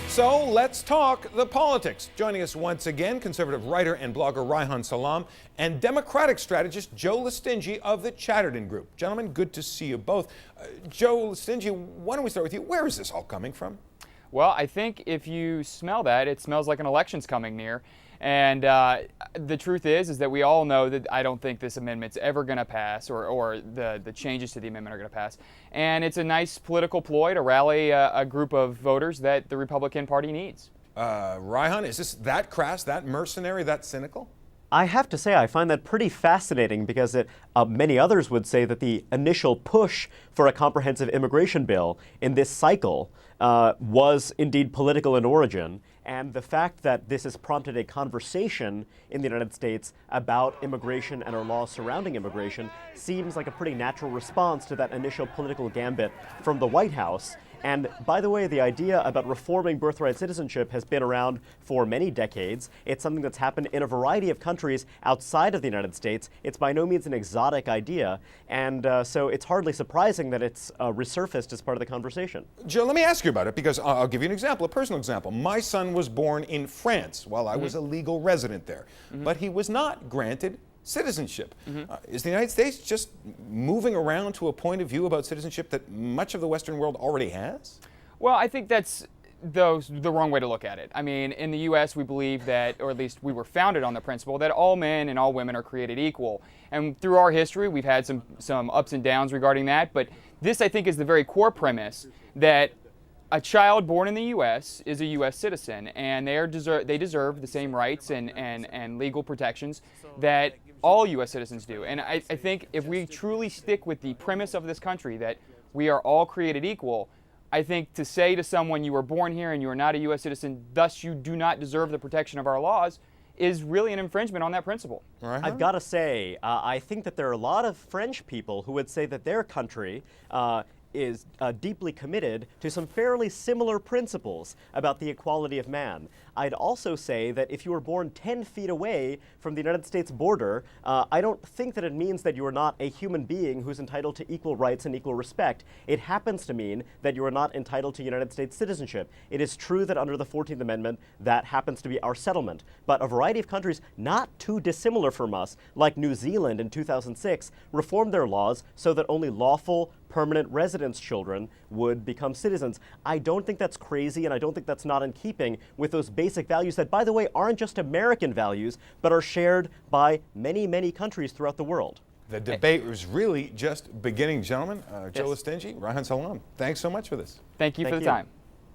So let's talk the politics. Joining us once again, conservative writer and blogger Reihan Salam and Democratic strategist Joe Listingy of the Chatterton Group. Gentlemen, good to see you both. Joe Listingy, why don't we start with you? Where is this all coming from? Well, I think if you smell that, it smells like an election's coming near. And the truth is that we all know that I don't think this amendment's ever going to pass, or the changes to the amendment are going to pass. And it's a nice political ploy to rally a group of voters that the Republican Party needs. Reihan, is this that crass, that mercenary, that cynical? I have to say, I find that pretty fascinating because many others would say that the initial push for a comprehensive immigration bill in this cycle was indeed political in origin. And the fact that this has prompted a conversation in the United States about immigration and our laws surrounding immigration seems like a pretty natural response to that initial political gambit from the White House. And by the way, the idea about reforming birthright citizenship has been around for many decades. It's something that's happened in a variety of countries outside of the United States. It's by no means an exotic idea. And so it's hardly surprising that it's resurfaced as part of the conversation. Joe, let me ask you about it, because I'll give you an example, a personal example. My son was born in France while I was a legal resident there, but he was not granted citizenship. Is the United States just moving around to a point of view about citizenship that much of the Western world already has? Well, I think that's the wrong way to look at it. I mean, in the U.S., we believe that, or at least we were founded on the principle that all men and all women are created equal. And through our history, we've had some ups and downs regarding that. But this, I think, is the very core premise that a child born in the U.S. is a U.S. citizen, and they deserve the same rights and legal protections that all U.S. citizens do. And I think if we truly stick with the premise of this country that we are all created equal, I think to say to someone you were born here and you are not a U.S. citizen, thus you do not deserve the protection of our laws, is really an infringement on that principle. Right. I've got to say, I think that there are a lot of French people who would say that their country is deeply committed to some fairly similar principles about the equality of man. I'd also say that if you were born 10 feet away from the United States border, I don't think that it means that you are not a human being who's entitled to equal rights and equal respect. It happens to mean that you are not entitled to United States citizenship. It is true that under the 14th Amendment, that happens to be our settlement. But a variety of countries not too dissimilar from us, like New Zealand in 2006, reformed their laws so that only lawful permanent residence children would become citizens. I don't think that's crazy, and I don't think that's not in keeping with those basic values that, by the way, aren't just American values, but are shared by many, many countries throughout the world. The debate was really just beginning, gentlemen. Joe Listingy, Reihan Salam, thanks so much for this. Thank you for the time.